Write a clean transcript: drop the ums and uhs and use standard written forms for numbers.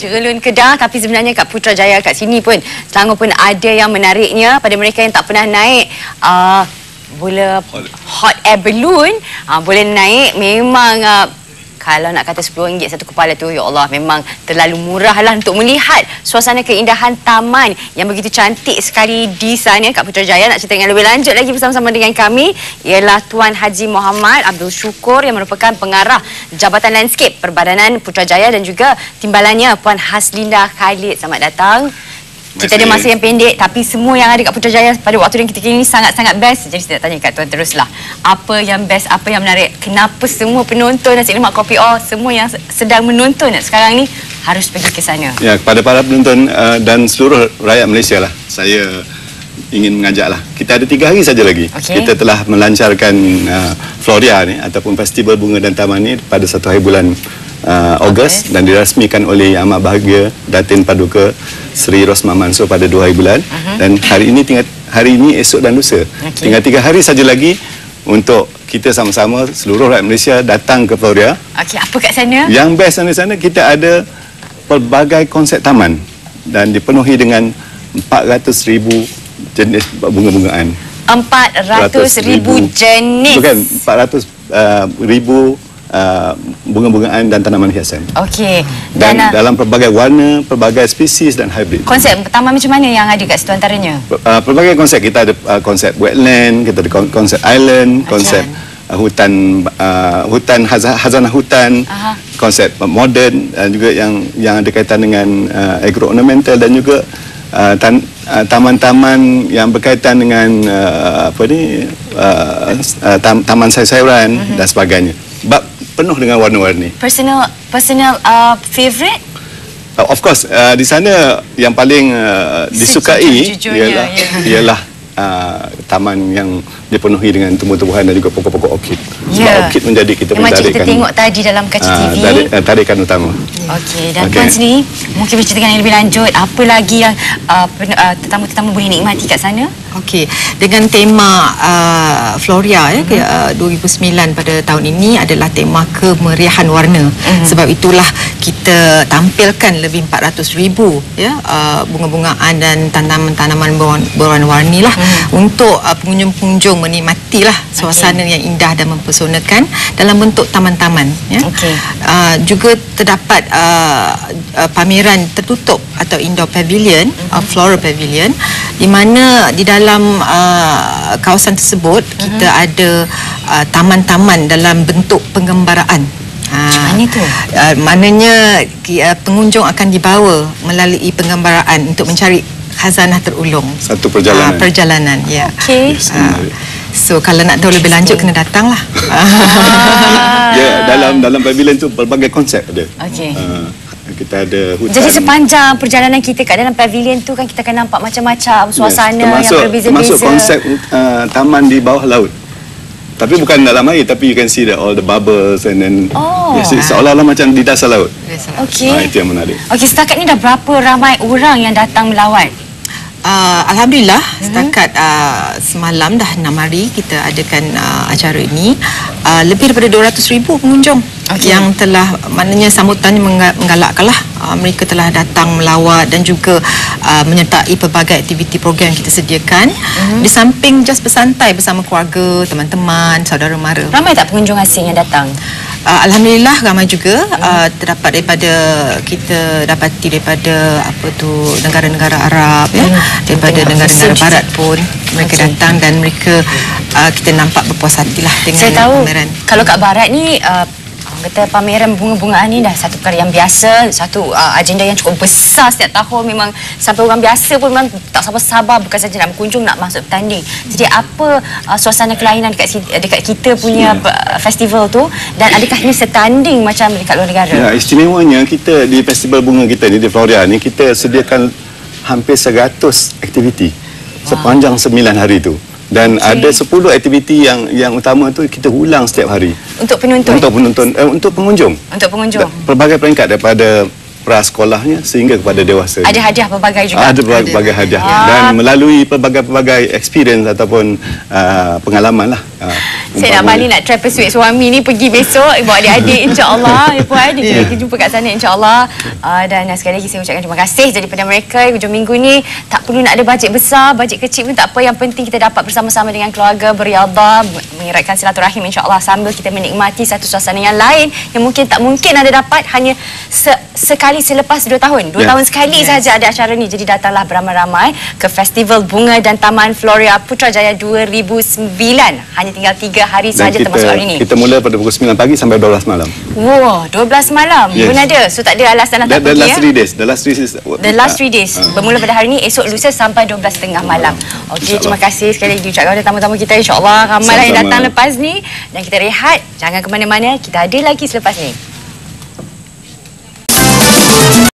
Jeralun Kedah, tapi sebenarnya kat Putrajaya kat sini pun Selangor pun ada yang menariknya pada mereka yang tak pernah naik bola hot air balloon, boleh naik. Memang kalau nak kata RM10 satu kepala tu, ya Allah, memang terlalu murah lah untuk melihat suasana keindahan taman yang begitu cantik sekali di sana kat Putrajaya. Nak cerita yang lebih lanjut lagi bersama-sama dengan kami ialah Tuan Haji Muhammad Abdul Syukur yang merupakan pengarah Jabatan Landscape Perbadanan Putrajaya dan juga timbalannya Puan Haslinda Khalid. Selamat datang. Kita ada masa yang pendek, tapi semua yang ada kat Putrajaya pada waktu yang ketika ini sangat-sangat best. Jadi saya nak tanya kat Tuan teruslah. Apa yang best, apa yang menarik? Kenapa semua penonton Nasi Lemak Kopi O, semua yang sedang menonton sekarang ni harus pergi ke sana? Ya, kepada para penonton dan seluruh rakyat Malaysia lah, saya ingin mengajaklah. Kita ada 3 hari saja lagi. Kita telah melancarkan Floria ni ataupun Festival Bunga dan Taman ni pada 1 hari bulan Ogos dan dirasmikan oleh Yang Amat Bahagia Datin Paduka Seri Rosmah Mansor pada 2 hari bulan. Dan hari ini, esok dan lusa. Tinggal 3 hari saja lagi untuk kita sama-sama seluruh rakyat Malaysia datang ke Floria. Apa kat sana? Yang best di sana, kita ada pelbagai konsep taman dan dipenuhi dengan 400,000 jenis bunga-bungaan. 400,000 jenis? Bukan, 400,000 bunga-bungaan dan tanaman hiasan. Dan dalam pelbagai warna, pelbagai spesies dan hybrid. Konsep taman macam mana yang ada kat situ antaranya? Pelbagai konsep. Kita ada konsep wetland, kita ada konsep island, konsep hutan hazanah hutan, konsep moden, dan juga yang ada kaitan dengan agro-ornamental dan juga taman-taman yang berkaitan dengan taman sayur-sayuran dan sebagainya. Penuh dengan warna-warni. Personal favorite? Of course, di sana yang paling disukai ialah taman yang dipenuhi dengan tumbuh-tumbuhan dan juga pokok-pokok orkid. Sebab orkid menjadi kita macam kita tengok tadi dalam kaca TV. Tarikan utama. Dan Tuan sendiri mungkin berceritakan yang lebih lanjut, apa lagi yang tetamu-tetamu boleh nikmati kat sana? Dengan tema Floria 2009 pada tahun ini adalah tema kemeriahan warna. Sebab itulah kita tampilkan lebih 400,000 bunga-bungaan dan tanaman-tanaman berwarna-warni lah untuk pengunjung-pengunjung menikmatilah suasana yang indah dan mempesonakan dalam bentuk taman-taman. Juga terdapat pameran tertutup atau indoor pavilion, floral pavilion, di mana di dalam kawasan tersebut kita ada taman-taman dalam bentuk penggambaraan. Macam mana tu? Maknanya pengunjung akan dibawa melalui penggambaraan untuk mencari khazanah terulung. Satu perjalanan. So kalau nak tahu lebih lanjut kena datanglah. Dalam pavilion tu pelbagai konsep ada. Kita ada hutan. Jadi sepanjang perjalanan kita kat dalam pavilion tu kan kita akan nampak macam-macam suasana yang berbeza-beza. Termasuk konsep taman di bawah laut. Tapi bukan dalam air, tapi you can see all the bubbles and then seolah-olah macam di dasar laut. Itu yang menarik. Setakat ni dah berapa ramai orang yang datang melawat? Alhamdulillah, setakat semalam dah 6 hari kita adakan acara ini, lebih daripada 200,000 pengunjung yang telah, maknanya sambutannya menggalakkanlah. Mereka telah datang melawat dan juga menyertai pelbagai aktiviti program yang kita sediakan. Di samping just bersantai bersama keluarga, teman-teman, saudara mara. Ramai tak pengunjung asing yang datang? Alhamdulillah ramai juga. Terdapat daripada kita dapati daripada negara-negara Arab, daripada negara-negara barat pun mereka datang dan mereka kita nampak berpuas hatilah dengan pameran. Saya tahu kalau kat barat ni kata pameran bunga-bungaan ni dah satu perkara yang biasa, satu agenda yang cukup besar setiap tahun. Memang sampai orang biasa pun memang tak sabar-sabar, bukan saja nak berkunjung, nak masuk bertanding. Jadi apa suasana kelainan dekat kita punya festival tu, dan adakah ini setanding macam dekat luar negara? Istimewanya kita di festival bunga kita ni, di Floria ni, kita sediakan hampir 100 aktiviti sepanjang 9 hari tu. Dan ada 10 aktiviti yang utama tu kita ulang setiap hari. Untuk penonton? Untuk pengunjung. Untuk pengunjung. Pelbagai peringkat daripada prasekolahnya sehingga kepada dewasa. Ada hadiah pelbagai juga? Ada pelbagai hadiah. Dan melalui pelbagai experience ataupun pengalaman lah. Saya nak balik nak try persuade suami ni pergi besok bawa adik-adik insya-Allah ya puan kita jumpa kat sana insya-Allah. Dan sekali lagi saya ucapkan terima kasih daripada mereka hujung minggu ni. Tak perlu nak ada bajet besar, bajet kecil pun tak apa, yang penting kita dapat bersama-sama dengan keluarga beriadah, mengeratkan silaturahim insya-Allah sambil kita menikmati satu suasana yang lain yang mungkin tak mungkin ada dapat hanya sekali selepas 2 tahun. 2 tahun sekali saja ada acara ni. Jadi datanglah beramai-ramai ke Festival Bunga dan Taman Floria Putrajaya 2009. Hanya tinggal 3 hari saja termasuk hari ni. Kita mula pada pukul 9 pagi sampai 12 malam. Wow, 12 malam pun ada. So tak ada alasan nak tak pergi. The last 3 days. Bermula pada hari ni, esok lusa sampai 12.30 malam. Okey, terima kasih sekali lagi diucapkan kepada tamu-tamu kita. InsyaAllah ramai yang datang lepas ni. Dan kita rehat. Jangan ke mana-mana. Kita ada lagi selepas ni.